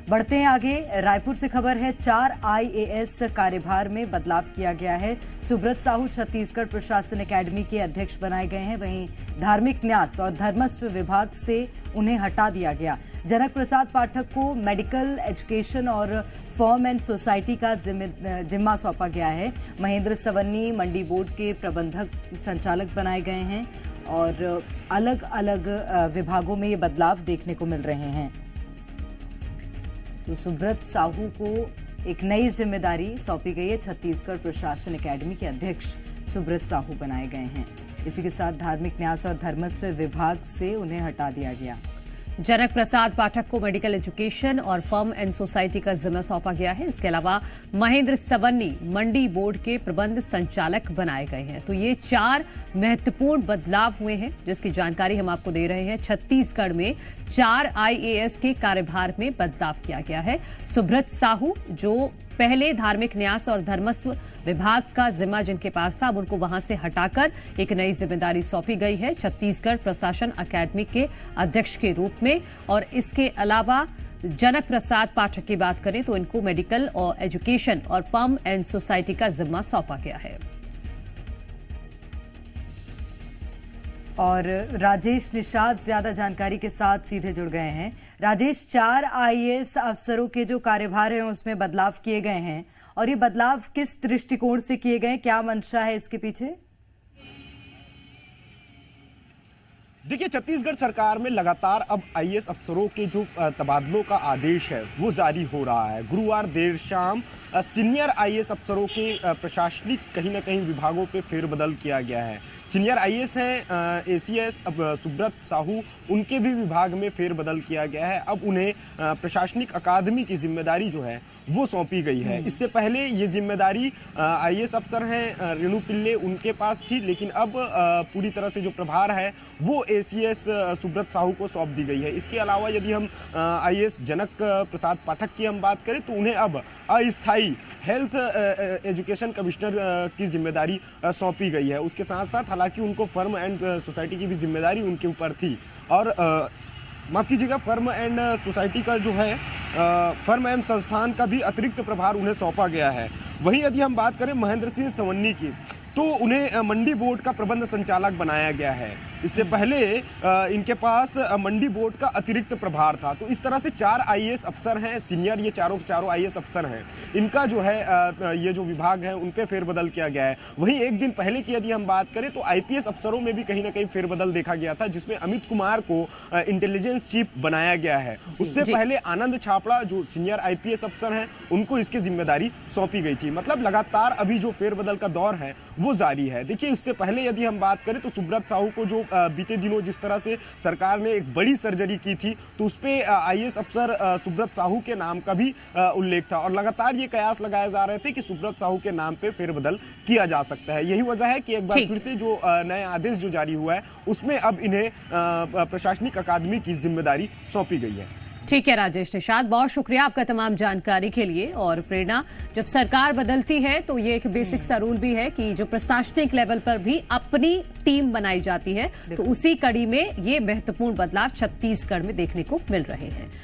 बढ़ते हैं आगे। रायपुर से खबर है, 4 आईएएस कार्यभार में बदलाव किया गया है। सुब्रत साहू छत्तीसगढ़ प्रशासन अकेडमी के अध्यक्ष बनाए गए हैं। वहीं धार्मिक न्यास और धर्मस्व विभाग से उन्हें हटा दिया गया। जनक प्रसाद पाठक को मेडिकल एजुकेशन और फॉर्म एंड सोसाइटी का जिम्मा सौंपा गया है। महेंद्र सवन्नी मंडी बोर्ड के प्रबंधक संचालक बनाए गए हैं और अलग अलग विभागों में ये बदलाव देखने को मिल रहे हैं। तो सुब्रत साहू को एक नई जिम्मेदारी सौंपी गई है। छत्तीसगढ़ प्रशासन अकेडमी के अध्यक्ष सुब्रत साहू बनाए गए हैं। इसी के साथ धार्मिक न्यास और धर्मस्व विभाग से उन्हें हटा दिया गया। जनक प्रसाद पाठक को मेडिकल एजुकेशन और फर्म एंड सोसाइटी का जिम्मा सौंपा गया है। इसके अलावा महेंद्र सवन्नी मंडी बोर्ड के प्रबंध संचालक बनाए गए हैं। तो ये 4 महत्वपूर्ण बदलाव हुए हैं, जिसकी जानकारी हम आपको दे रहे हैं। छत्तीसगढ़ में 4 आईएएस के कार्यभार में बदलाव किया गया है। सुब्रत साहू, जो पहले धार्मिक न्यास और धर्मस्व विभाग का जिम्मा जिनके पास था, अब उनको वहां से हटाकर एक नई जिम्मेदारी सौंपी गई है छत्तीसगढ़ प्रशासन अकेडमी के अध्यक्ष के रूप में। और इसके अलावा जनक प्रसाद पाठक की बात करें तो इनको मेडिकल और एजुकेशन और फर्म एंड सोसाइटी का जिम्मा सौंपा गया है। और राजेश निषाद ज्यादा जानकारी के साथ सीधे जुड़ गए हैं। राजेश, 4 आईएएस अफसरों के जो कार्यभार हैं उसमें बदलाव किए गए हैं, और ये बदलाव किस दृष्टिकोण से किए गए, क्या मंशा है इसके पीछे? देखिए, छत्तीसगढ़ सरकार में लगातार अब आईएएस अफसरों के जो तबादलों का आदेश है वो जारी हो रहा है। गुरुवार देर शाम सीनियर आईएएस अफसरों के प्रशासनिक कहीं ना कहीं विभागों पे फेरबदल किया गया है। सीनियर आईएएस हैं एसीएस अब सुब्रत साहू, उनके भी विभाग में फेरबदल किया गया है। अब उन्हें प्रशासनिक अकादमी की जिम्मेदारी जो है वो सौंपी गई है। इससे पहले ये जिम्मेदारी आईएएस अफसर हैं रेणु पिल्ले, उनके पास थी, लेकिन अब पूरी तरह से जो प्रभार है वो एसीएस सुब्रत साहू को सौंप दी गई है। इसके अलावा यदि हम आईएएस जनक प्रसाद पाठक की हम बात करें तो उन्हें अब अस्थायी हेल्थ एजुकेशन कमिश्नर की जिम्मेदारी सौंपी गई है। उसके साथ साथ हालांकि उनको फर्म एंड सोसाइटी की भी जिम्मेदारी उनके ऊपर थी। और माफ़ कीजिएगा, फर्म एंड सोसाइटी का जो है फर्म एंड संस्थान का भी अतिरिक्त प्रभार उन्हें सौंपा गया है। वहीं यदि हम बात करें महेंद्र सिंह सवन्नी की, तो उन्हें मंडी बोर्ड का प्रबंध संचालक बनाया गया है। इससे पहले इनके पास मंडी बोर्ड का अतिरिक्त प्रभार था। तो इस तरह से 4 आईएएस अफसर हैं सीनियर, ये चारों के चारों आईएएस अफसर हैं। इनका जो है ये जो विभाग है उन पे फेरबदल किया गया है। वहीं एक दिन पहले की यदि हम बात करें तो आईपीएस अफसरों में भी कहीं ना कहीं फेरबदल देखा गया था, जिसमें अमित कुमार को इंटेलिजेंस चीफ बनाया गया है। उससे पहले आनंद छापड़ा जो सीनियर आईपीएस अफसर हैं उनको इसकी जिम्मेदारी सौंपी गई थी। मतलब लगातार अभी जो फेरबदल का दौर है वो जारी है। देखिए, इससे पहले यदि हम बात करें तो सुब्रत साहू को जो बीते दिनों जिस तरह से सरकार ने एक बड़ी सर्जरी की थी, तो उस पे आईएएस अफसर सुब्रत साहू के नाम का भी उल्लेख था। और लगातार ये कयास लगाए जा रहे थे कि सुब्रत साहू के नाम पे फेरबदल किया जा सकता है। यही वजह है कि एक बार फिर से जो नया आदेश जो जारी हुआ है उसमें अब इन्हें प्रशासनिक अकादमी की जिम्मेदारी सौंपी गई है। ठीक है राजेश निषाद, बहुत शुक्रिया आपका तमाम जानकारी के लिए। और प्रेरणा, जब सरकार बदलती है तो ये एक बेसिक सा रूल भी है कि जो प्रशासनिक लेवल पर भी अपनी टीम बनाई जाती है, तो उसी कड़ी में ये महत्वपूर्ण बदलाव छत्तीसगढ़ में देखने को मिल रहे हैं।